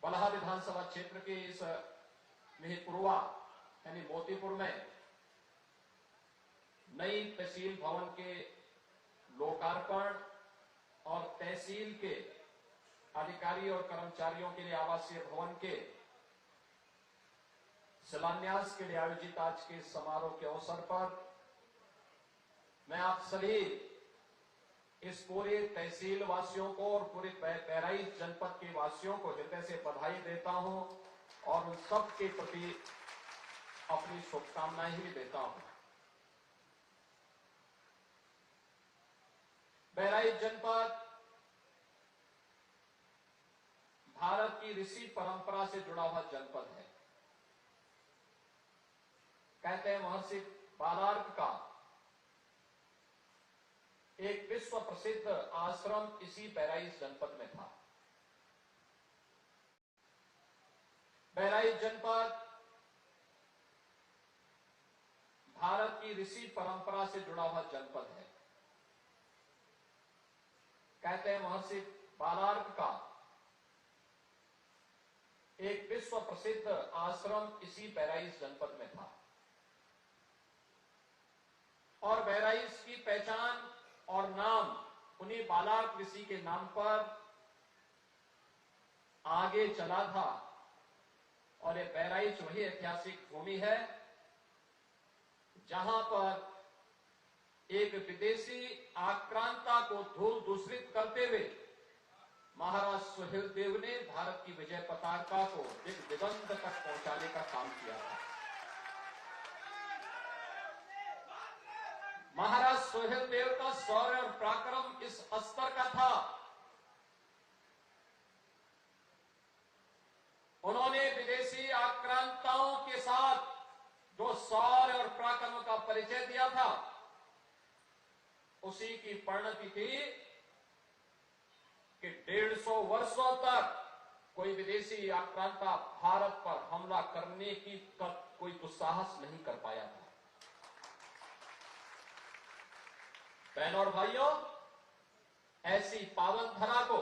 बलहा विधानसभा क्षेत्र के इस मिहिरपुरवा यानी मोतीपुर में नई तहसील भवन के लोकार्पण और तहसील के अधिकारी और कर्मचारियों के लिए आवासीय भवन के शिलान्यास के लिए आयोजित आज के समारोह के अवसर पर मैं आप सभी इस पूरे तहसील वासियों को और पूरे बहराइच जनपद के वासियों को हृदय से बधाई देता हूं और उन सब के प्रति अपनी शुभकामनाएं भी देता हूं। बहराइच जनपद भारत की ऋषि परंपरा से जुड़ा हुआ जनपद है। कहते हैं महर्षि बालार्क का एक विश्व प्रसिद्ध आश्रम इसी बहराइच जनपद में था। बहराइच जनपद भारत की ऋषि परंपरा से जुड़ा हुआ जनपद है। कहते हैं महर्षि बालार्क का एक विश्व प्रसिद्ध आश्रम इसी बहराइच जनपद में था और बहराइच की पहचान और नाम उन्हीं बालार्क ऋषि के नाम पर आगे चला था और ये बहराइच वही ऐतिहासिक भूमि है जहां पर एक विदेशी आक्रांता को धूल दूषित करते हुए महाराज सुहेलदेव ने भारत की विजय पताका को दिगंत तक पहुंचाने का काम किया था। महाराज सुहेलदेव का शौर्य और पराक्रम इस स्तर का था, उन्होंने विदेशी आक्रांताओं के साथ जो शौर्य और पराक्रम का परिचय दिया था उसी की परिणति थी कि 150 वर्षों तक कोई विदेशी आक्रांता भारत पर हमला करने की कोई दुस्साहस नहीं कर पाया था। बहनों और भाइयों, ऐसी पावन धरा को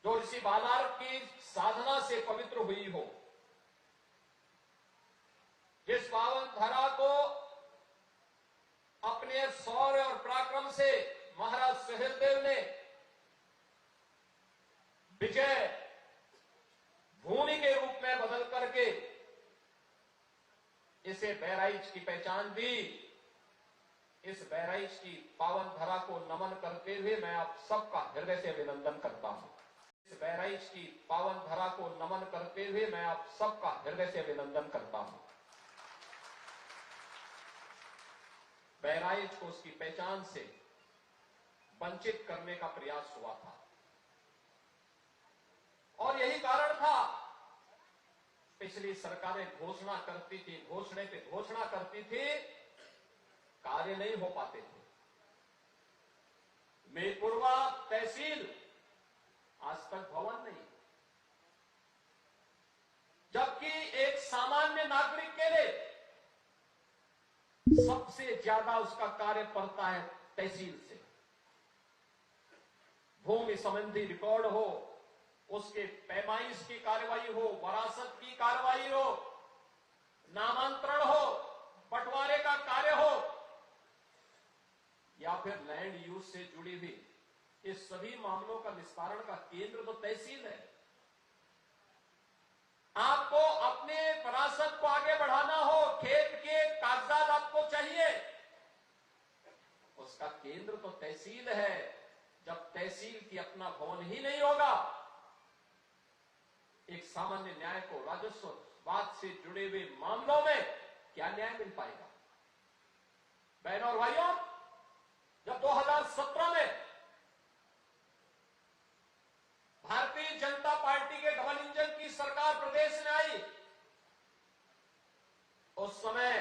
जो ऋषि बालार्क की साधना से पवित्र हुई हो, जिस पावन धरा को अपने शौर्य और पराक्रम से महाराज सुहेलदेव ने विजय भूमि के रूप में बदल करके इसे बहराइच की पहचान दी। इस बहराइच की पावन धरा को नमन करते हुए मैं आप सबका हृदय से अभिनंदन करता हूं। इस बहराइच की पावन धरा को नमन करते हुए मैं आप सबका हृदय से अभिनंदन करता हूं। बहराइच को उसकी पहचान से वंचित करने का प्रयास हुआ था और यही कारण था पिछली सरकारें घोषणा करती थी, घोषणा पे घोषणा करती थी, कार्य नहीं हो पाते थे। मिहिरपुरवा तहसील आज तक भवन नहीं, जबकि एक सामान्य नागरिक के लिए सबसे ज्यादा उसका कार्य पड़ता है तहसील से। भूमि संबंधी रिकॉर्ड हो, उसके पैमाइश की कार्रवाई हो, वरासत की कार्रवाई हो, नामांतरण हो, बंटवारे का कार्य हो या फिर लैंड यूज से जुड़ी हुई इस सभी मामलों का निस्तारण का केंद्र तो तहसील है। आपको अपने वरासत को आगे बढ़ाना हो, खेत के कागजात आपको चाहिए, उसका केंद्र तो तहसील है। जब तहसील की अपना भवन ही नहीं होगा, एक सामान्य न्याय को राजस्व बात से जुड़े हुए मामलों में क्या न्याय मिल पाएगा? बहनों और भाइयों, जब 2017 में भारतीय जनता पार्टी के डबल इंजन की सरकार प्रदेश में आई, उस समय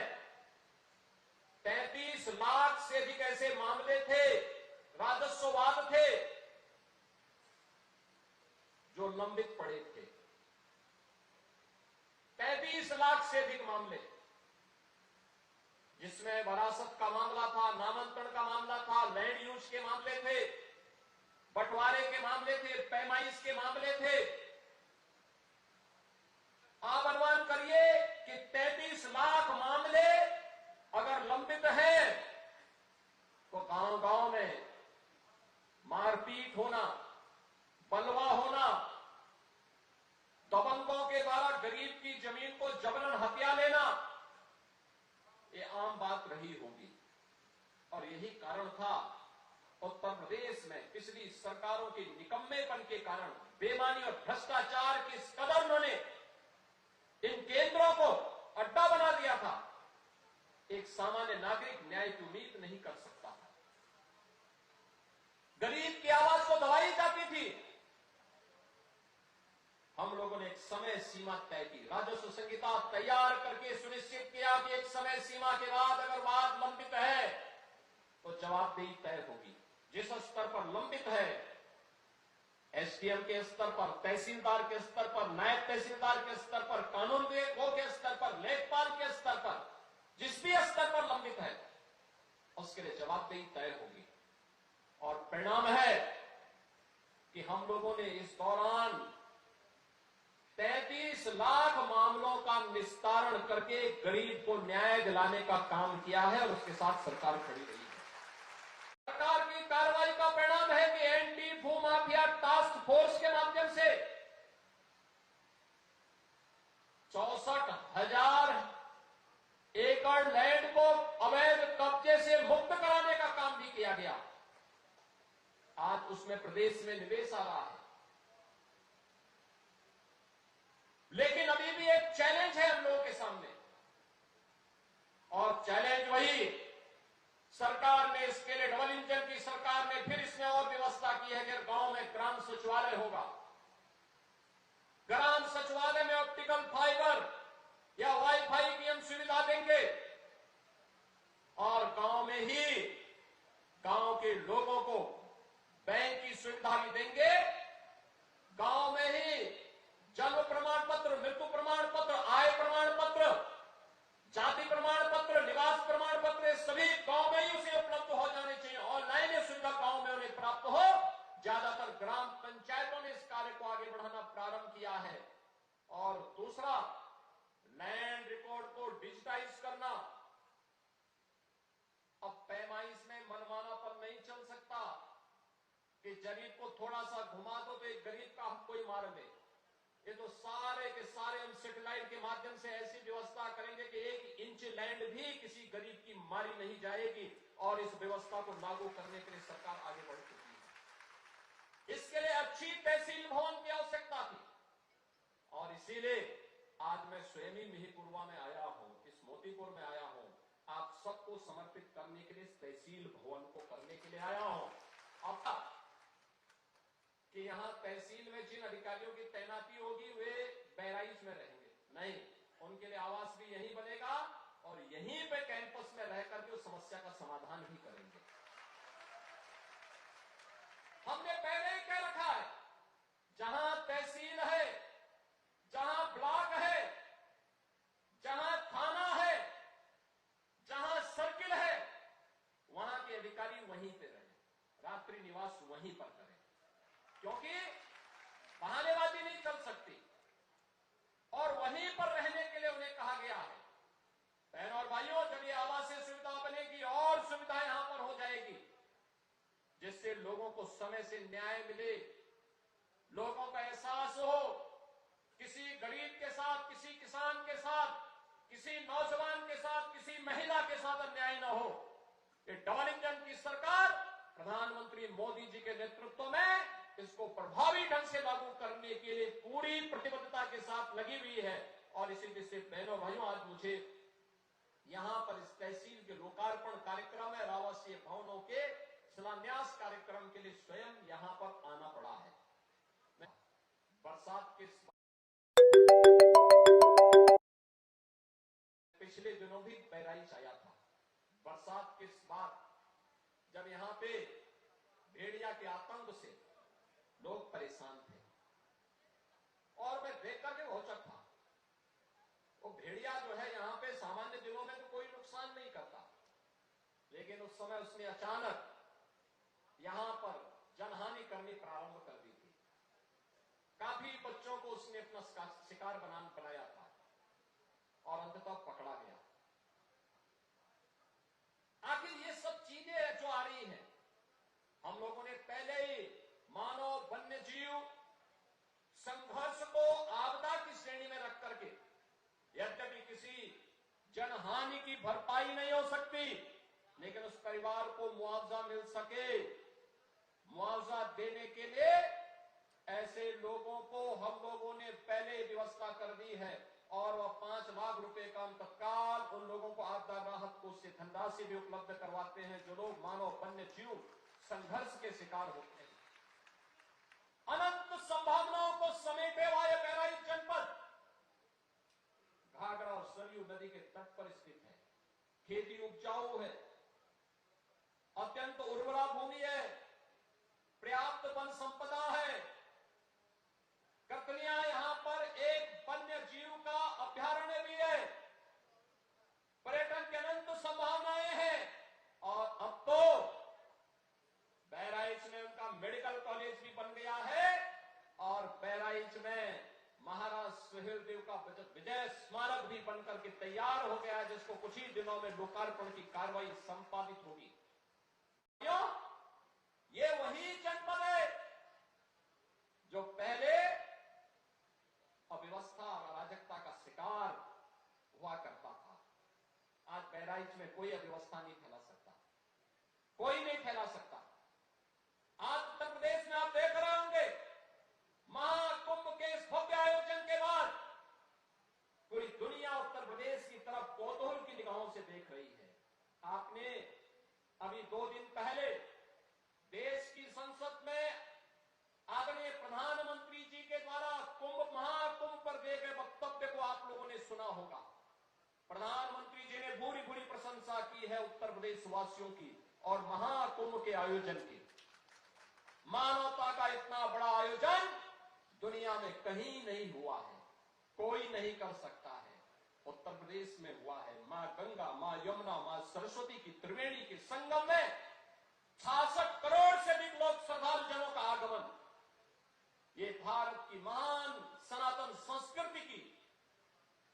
33 लाख से अधिक ऐसे मामले थे, राजस्ववाद थे जो लंबित पड़े थे। 33 लाख से अधिक मामले, जिसमें वरासत का मामला था, नामांतरण का मामला था, लैंड यूज के मामले थे, बंटवारे के मामले थे, पैमाइश के मामले थे। आप अनुमान करिए कि 33 लाख मामले अगर लंबित हैं तो गांव-गांव में मारपीट होना, बलवा होना, दबंगों के द्वारा गरीब की जमीन को जबरन हथिया लेना, ये आम बात रही होगी। और यही कारण था उत्तर प्रदेश में पिछली सरकारों के निकम्मेपन के कारण, बेईमानी और भ्रष्टाचार की इस कदर उन्होंने इन केंद्रों को अड्डा बना दिया था, एक सामान्य नागरिक न्याय की उम्मीद नहीं कर सकता था। गरीब की आवाज को दबाई जाती थी। हम लोगों ने एक समय सीमा तय की, राजस्व संहिता तैयार करके सुनिश्चित किया कि एक समय सीमा के बाद अगर बात लंबित है तो जवाबदेही तय होगी। जिस स्तर पर लंबित है, एसडीएम के स्तर पर, तहसीलदार के स्तर पर, नायब तहसीलदार के स्तर पर, कानून विभाग के स्तर पर, लेखपाल के स्तर पर, जिस भी स्तर पर लंबित है उसके लिए जवाबदेही तय होगी। और परिणाम है कि हम लोगों ने इस दौरान 33 लाख मामलों का निस्तारण करके गरीब को न्याय दिलाने का काम किया है और उसके साथ सरकार खड़ी रही है। सरकार की कार्रवाई का परिणाम है कि एंटी भूमाफिया टास्क फोर्स के माध्यम से 64,000 एकड़ लैंड को अवैध कब्जे से मुक्त कराने का काम भी किया गया। आज उसमें प्रदेश में निवेश आ रहा है। लेकिन अभी भी एक चैलेंज है हम लोगों के सामने, और चैलेंज वही, सरकार ने इसके लिए, डबल इंजन की सरकार ने फिर इसमें और व्यवस्था की है कि गांव में ग्राम सचिवालय होगा। ग्राम सचिवालय में ऑप्टिकल फाइबर या वाईफाई की हम सुविधा देंगे और गांव में ही गांव के लोगों को बैंक की सुविधा भी देंगे। गांव में ही जन्म प्रमाण पत्र, मृत्यु प्रमाण पत्र, आय प्रमाण पत्र, जाति प्रमाण पत्र, निवास प्रमाण पत्र, सभी गांव में ही उसे उपलब्ध हो जाने चाहिए। ऑनलाइन ये सुविधा गांव में उन्हें प्राप्त हो। ज्यादातर ग्राम पंचायतों ने इस कार्य को आगे बढ़ाना प्रारंभ किया है। और दूसरा, लैंड रिकॉर्ड को डिजिटाइज करना। अब पैमाइश में मनमानापन नहीं चल सकता कि गरीब को थोड़ा सा घुमा दो तो एक गरीब का हम कोई मार दे। ये तो सारे के सारे हम सैटेलाइट के माध्यम से ऐसी व्यवस्था करेंगे कि 1 इंच लैंड भी किसी गरीब की मारी नहीं जाएगी। और इस व्यवस्था को लागू करने के लिए सरकार आगे बढ़ चुकी है। इसके लिए अच्छी तहसील भवन की आवश्यकता थी और इसीलिए आज मैं स्वयं ही मिहीपुरवा में आया हूं, इस मोतीपुर में आया हूं, आप सबको समर्पित करने के लिए, इस तहसील भवन को करने के लिए आया हूं। अब कि यहां तहसील में जिन अधिकारियों की तैनाती होगी वे बहराइच में रहेंगे, नहीं, उनके लिए आवास भी यहीं बनेगा और यहीं पे कैंपस में रह करके उस समस्या का समाधान भी करेंगे। हमने पहले ही कह रखा है, जहां तहसील है, जहां ब्लॉक है, जहां थाना है, जहां सर्किल है, वहां के अधिकारी वहीं पे रहे, रात्रि निवास वहीं पर करें, क्योंकि बहानेबाजी नहीं चल सकती। और वहीं पर रहने के लिए उन्हें कहा गया है। बहनों और भाइयों, जब ये आवासीय सुविधा बनेगी और सुविधा यहां पर हो जाएगी, जिससे लोगों को समय से न्याय मिले, लोगों का एहसास हो, किसी गरीब के साथ, किसी किसान के साथ, किसी नौजवान के साथ, किसी महिला के साथ अन्याय न हो। ये डबल इंजन की सरकार प्रधानमंत्री मोदी जी के नेतृत्व में इसको प्रभावी ढंग से लागू करने के लिए पूरी प्रतिबद्धता के साथ लगी हुई है। और इसी दिशा से बहनों भाइयों, आज मुझे यहां पर इस तहसील के लोकार्पण कार्यक्रम में आवासीय भवनों के शिलान्यास कार्यक्रम के लिए स्वयं यहां पर आना पड़ा है। बरसात के पिछले दिनों भी बहराइच आया था। बरसात के बाद जब यहां पे भेड़िया के आतंक से लोग परेशान थे और मैं देख करके औचक था। वो भेड़िया जो है यहां पे सामान्य दिनों में तो कोई नुकसान नहीं करता, लेकिन उस समय उसने अचानक यहां पर जनहानि करनी प्रारंभ कर दी थी। काफी बच्चों को उसने अपना शिकार बनाया था और अंततः पकड़ा गया। आखिर ये सब चीजें जो आ रही हैं, हम लोगों ने पहले ही मानव वन्य जीव संघर्ष को आपदा की श्रेणी में रख करके, यद्यपि किसी जनहानि की भरपाई नहीं हो सकती, लेकिन उस परिवार को मुआवजा मिल सके, मुआवजा देने के लिए ऐसे लोगों को हम लोगों ने पहले व्यवस्था कर दी है और वह 5 लाख रुपए का तत्काल उन लोगों को आपदा राहत कोष से धनराशि भी उपलब्ध करवाते हैं जो लोग मानव वन्य जीव संघर्ष के शिकार होते हैं। अनंत संभावनाओं को समेटे हुआ यह बहराइच जनपद घाघरा और सरयू नदी के तट पर स्थित है। खेती उपजाऊ है, अत्यंत उर्वरा भूमि है, पर्याप्त वन संपदा है। कतनिया यहां पर एक वन्य जीव का अभ्यारण्य भी है, पर्यटन की अनंत संभावनाएं हैं और अब तो बहराइच में उनका मेडिकल कॉलेज भी बन गया है और बहराइच में महाराज सुहेलदेव का विजय स्मारक भी बनकर के तैयार हो गया है, जिसको कुछ ही दिनों में लोकार्पण की कार्रवाई संपादित होगी। क्यों? ये वही जनपद है जो पहले अव्यवस्था और अराजकता का शिकार हुआ करता था। आज बहराइच में कोई अव्यवस्था नहीं फैला सकता, कोई नहीं फैला सकता। आज उत्तर प्रदेश में आप देख रहे होंगे, महाकुंभ के इस भव्य आयोजन के बाद पूरी दुनिया उत्तर प्रदेश की तरफ कौतूहल की निगाहों से देख रही है। आपने अभी 2 दिन पहले देश की संसद में आदरणीय प्रधानमंत्री जी के द्वारा महाकुंभ पर दिए गए वक्तव्य को आप लोगों ने सुना होगा। प्रधानमंत्री जी ने भूरी भूरी प्रशंसा की है उत्तर प्रदेश वासियों की और महाकुंभ के आयोजन की। मानवता का इतना बड़ा आयोजन दुनिया में कहीं नहीं हुआ है, कोई नहीं कर सकता है। उत्तर प्रदेश में हुआ है। मां गंगा, मां यमुना, मां सरस्वती की त्रिवेणी के संगम में 66 करोड़ से अधिक लोग श्रद्धालु जनों का आगमन। ये भारत की महान सनातन संस्कृति की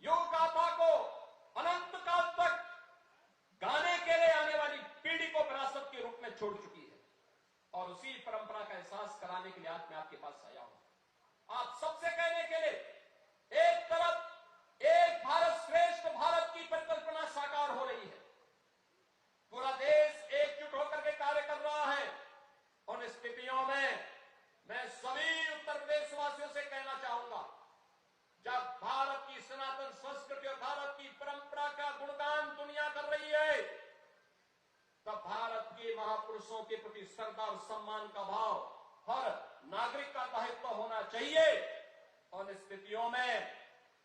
योग गाथा को अनंत काल तक गाने के लिए आने वाली पीढ़ी को विरासत के रूप में छोड़ चुकी है और उसी परंपरा का एहसास कराने के लिए आज मैं आपके पास आया हूं। आप सबसे कहने के लिए एक तरफ एक भारत श्रेष्ठ भारत की परिकल्पना साकार हो रही है, पूरा देश एकजुट होकर के कार्य कर रहा है। उन स्थितियों में मैं सभी उत्तर प्रदेश वासियों से कहना चाहूंगा, जब भारत की सनातन संस्कृति और भारत की परंपरा का गुणगान दुनिया कर रही है, तब भारत के महापुरुषों के प्रति श्रद्धा और सम्मान का भाव हर नागरिक का दायित्व होना चाहिए। और स्थितियों में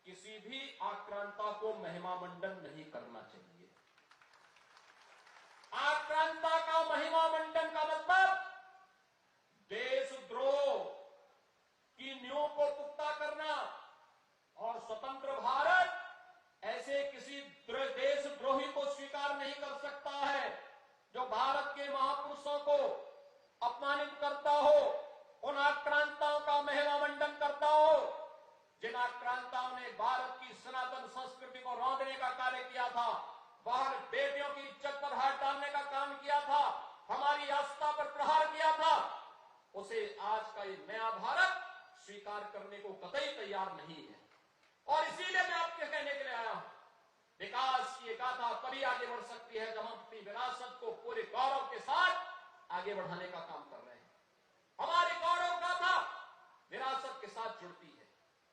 किसी भी आक्रांता को महिमा मंडन नहीं करना चाहिए। आक्रांता का महिमा मंडन का मतलब देशद्रोह की नींव को पुख्ता करना और स्वतंत्र भारत ऐसे किसी देशद्रोही को स्वीकार नहीं कर सकता है जो भारत के महापुरुषों को अपमानित करता हो, उन आक्रांताओं का महिमा मंडन करता हो, जिन आक्रांताओं ने भारत की सनातन संस्कृति को रौंदने का कार्य किया था, बाहर बेटियों की इज्जत पर हाथ डालने का काम किया था, हमारी आस्था पर प्रहार किया था, उसे आज का ये नया भारत स्वीकार करने को कतई तैयार नहीं है। और इसीलिए मैं आपके कहने के लिए आया हूं, विकास की गाथा तभी आगे बढ़ सकती है जब हम अपनी विरासत को पूरे गौरव के साथ आगे बढ़ाने का काम कर रहे हैं। हमारी गौरव गाथा विरासत के साथ जुड़ती है,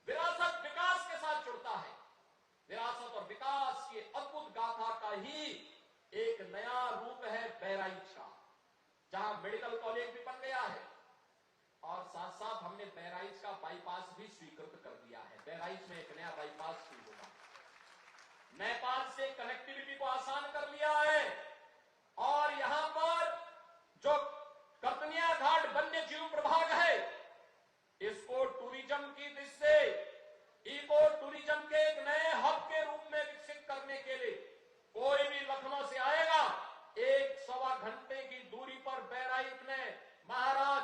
विरासत विकास के साथ जुड़ता है। विरासत और विकास की अद्भुत गाथा का ही एक नया रूप है बहराइच का, जहां मेडिकल कॉलेज भी बन गया है और साथ साथ हमने बहराइच का बाईपास भी स्वीकृत कर दिया है। बहराइच में एक नया बाईपास शुरू होगा, नेपाल से कनेक्टिविटी को आसान कर लिया है और यहां पर जो कतनिया घाट वन्य जीव प्रभाग है, इसको टूरिज्म की दृष्टि से इको टूरिज्म के एक नए हब के रूप में विकसित करने के लिए कोई भी लखनऊ से आएगा, 1-1.25 घंटे की दूरी पर बहराइच में महाराज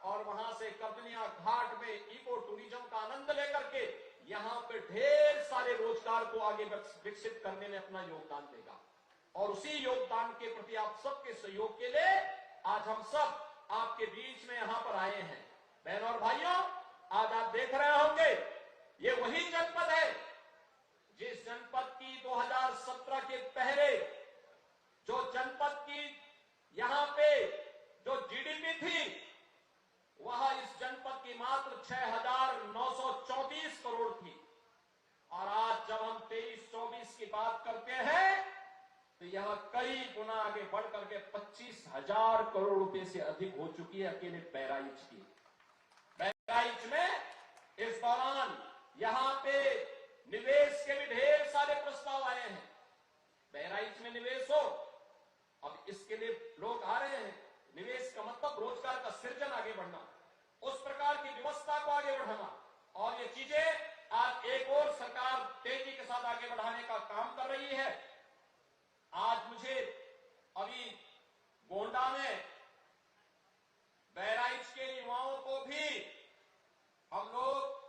और वहां से कबनिया घाट में इको टूरिज्म का आनंद लेकर के यहां पे ढेर सारे रोजगार को आगे विकसित करने में अपना योगदान देगा। और उसी योगदान के प्रति आप सबके सहयोग के लिए आज हम सब आपके बीच में यहां पर आए हैं। बहनों और भाइयों, आज आप देख रहे होंगे ये वही जनपद है जिस जनपद की 2017 के पहले जो जनपद की यहां पे जो जीडीपी थी वह इस जनपद की मात्र 6,934 करोड़ थी। और आज जब हम 23-24 की बात करते हैं तो यह कई गुना आगे बढ़ करके 25,000 करोड़ रुपए से अधिक हो चुकी है अकेले बहराइच की। बहराइच में इस दौरान यहां पे निवेश के भी ढेर सारे प्रस्ताव आए हैं। बहराइच में निवेश हो, अब इसके लिए लोग आ रहे हैं। निवेश का मतलब रोजगार का सृजन, आगे बढ़ना, उस प्रकार की व्यवस्था को आगे बढ़ाना, और ये चीजें आज एक और सरकार तेजी के साथ आगे बढ़ाने का काम कर रही है। आज मुझे अभी गोंडा में बहराइच के युवाओं को भी हम लोग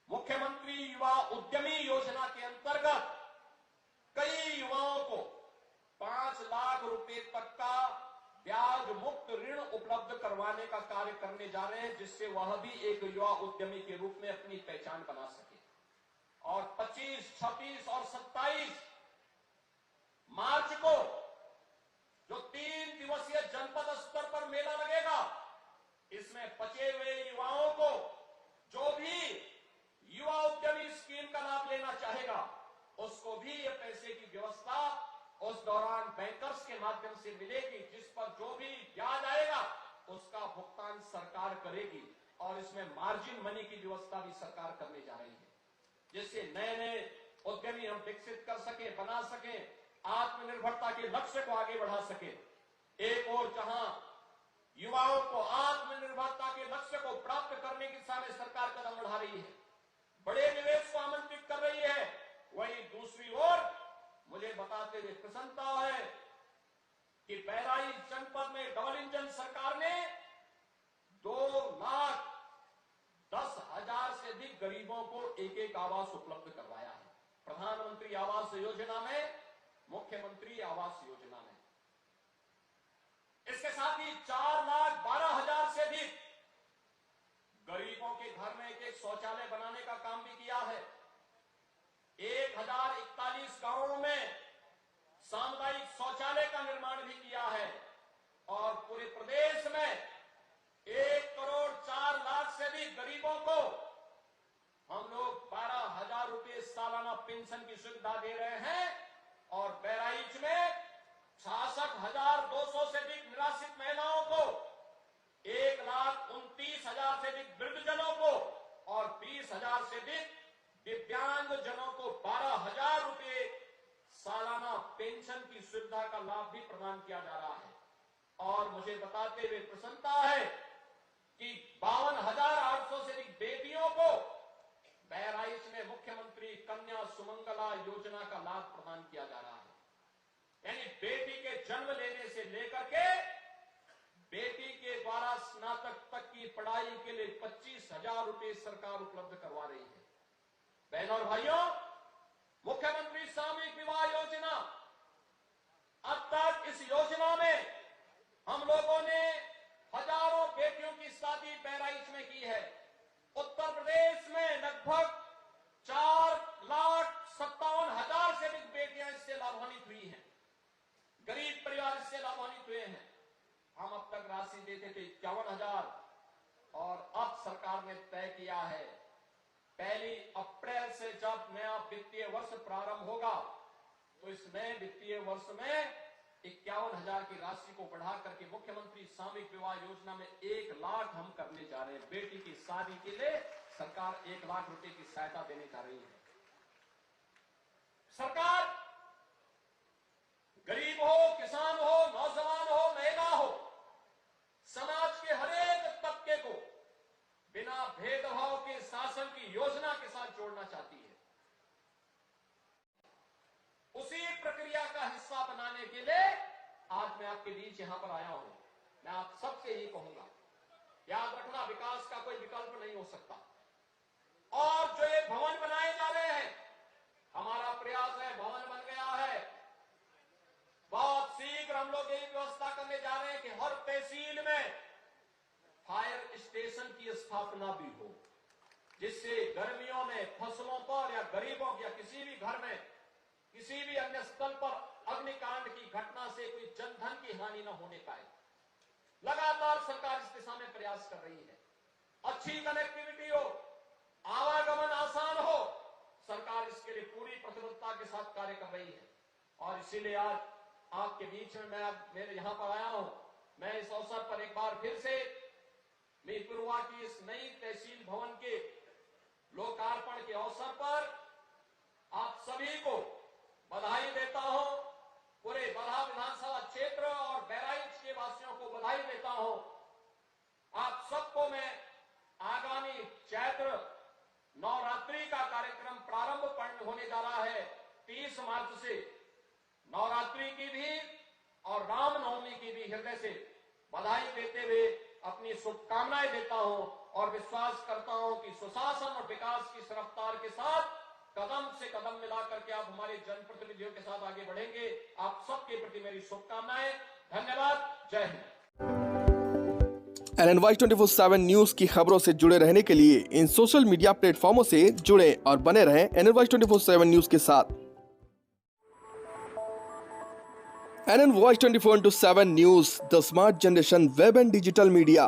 मुख्यमंत्री युवा उद्यमी योजना के अंतर्गत कई युवाओं को 5 लाख रुपए तक का ब्याज मुक्त ऋण उपलब्ध करवाने का कार्य करने जा रहे हैं, जिससे वह भी एक युवा उद्यमी के रूप में अपनी पहचान बना सके। और 25, 26 और 27 मार्च को जो 3 दिवसीय जनपद स्तर पर मेला लगेगा, इसमें बचे हुए युवाओं को जो भी युवा उद्यमी स्कीम का लाभ लेना चाहेगा उसको भी ये पैसे की व्यवस्था उस दौरान बैंकर्स के माध्यम से मिलेगी, जिस पर जो भी ब्याज आएगा उसका भुगतान सरकार करेगी। और इसमें मार्जिन मनी की व्यवस्था भी सरकार करने जा रही है, जिससे नए नए उद्यमी हम विकसित कर सके, बना सके, आत्मनिर्भरता के लक्ष्य को आगे बढ़ा सके। एक और जहां युवाओं को आत्मनिर्भरता के लक्ष्य को प्राप्त करने की दिशा में सरकार कदम बढ़ा रही है, बड़े निवेश को आमंत्रित कर रही है, वहीं दूसरी ओर मुझे बताते हुए प्रसन्नता है कि बहराइच जनपद में डबल इंजन सरकार ने 2,10,000 से अधिक गरीबों को एक आवास उपलब्ध करवाया है। प्रधानमंत्री आवास योजना में, मुख्यमंत्री आवास योजना में। इसके साथ ही 4,12,000 से अधिक गरीबों के घर में एक शौचालय बनाने का काम भी किया है। 1,041 गांवों में सामुदायिक शौचालय का निर्माण भी किया है। और पूरे प्रदेश में 1,04,00,000 से अधिक गरीबों को हम लोग 12,000 रुपए सालाना पेंशन की सुविधा दे रहे हैं। और बहराइच में 66,200 से अधिक निराश्रित महिलाओं को, 1,29,000 से अधिक वृद्धजनों को और 20,000 से अधिक दिव्यांग जनों को 12,000 रुपए सालाना पेंशन की सुविधा का लाभ भी प्रदान किया जा रहा है। और मुझे बताते हुए प्रसन्नता है कि 52,800 से अधिक बेटियों को बहराइच में मुख्यमंत्री कन्या सुमंगला योजना का लाभ प्रदान किया जा रहा है। यानी बेटी के जन्म लेने से लेकर के बेटी के द्वारा स्नातक तक की पढ़ाई के लिए 25,000 रुपए सरकार उपलब्ध करवा रही है। बहनों और भाइयों, मुख्यमंत्री सामूहिक विवाह योजना, अब तक इस योजना में हम लोगों ने हजारों बेटियों की शादी बहराइच में की है। उत्तर प्रदेश में लगभग 4,57,000 से अधिक बेटियां इससे लाभान्वित हुई हैं। गरीब परिवार इससे लाभान्वित हुए हैं। हम अब तक राशि देते थे 51,000 और अब सरकार ने तय किया है 1 अप्रैल से जब नया वित्तीय वर्ष प्रारंभ होगा तो इस नए वित्तीय वर्ष में 51,000 की राशि को बढ़ा करके मुख्यमंत्री सामूहिक विवाह योजना में 1 लाख हम करने जा रहे हैं। बेटी की शादी के लिए सरकार 1 लाख रुपए की सहायता देने जा रही है। सरकार गरीब हो, किसान हो, नौजवान हो, महिला हो, समाज के हरेक तबके को बिना भेदभाव के शासन की योजना के साथ जोड़ना चाहती है। उसी प्रक्रिया का हिस्सा बनाने के लिए आज मैं आपके बीच यहां पर आया हूं। मैं आप सबसे यही कहूंगा याद रखना, विकास का कोई विकल्प नहीं हो सकता। और जो ये भवन बनाए जा रहे हैं, हमारा प्रयास है, भवन बन गया है, बहुत शीघ्र हम लोग यही व्यवस्था करने जा रहे हैं कि हर तहसील में फायर स्टेशन की स्थापना भी हो, जिससे गर्मियों में फसलों पर या गरीबों या किसी भी घर में किसी भी अन्य स्थल पर अग्निकांड की घटना से कोई जनधन की हानि न होने पाए। लगातार सरकार इस दिशा में प्रयास कर रही है। अच्छी कनेक्टिविटी हो, आवागमन आसान हो, सरकार इसके लिए पूरी प्रतिबद्धता के साथ कार्य कर रही है। और इसीलिए आज आपके बीच में मैं मेरे यहां पर आया हूं। मैं इस अवसर पर एक बार फिर से मीरपुरवा की इस नई तहसील भवन के लोकार्पण के अवसर पर आप सभी को बधाई देता हूं। पूरे बरहा विधानसभा क्षेत्र और बहराइच के वासियों को बधाई देता हूं। आप सबको मैं आगामी चैत्र नवरात्रि का कार्यक्रम प्रारंभ होने जा रहा है 30 मार्च से, नवरात्रि की भी और रामनवमी की भी हृदय से बधाई देते हुए अपनी शुभकामनाएं देता हूं और विश्वास करता हूं कि सुशासन और विकास की रफ्तार के साथ कदम से कदम मिलाकर के आप हमारे जनप्रतिनिधियों के साथ आगे बढ़ेंगे। आप सबके प्रति मेरी शुभकामनाएं। धन्यवाद। जय हिंद। NNY 24/7 न्यूज की खबरों से जुड़े रहने के लिए इन सोशल मीडिया प्लेटफॉर्मों से जुड़े और बने रहें NNY 24/7 न्यूज के साथ। NNY 24/7 news, the smart generation web and digital media.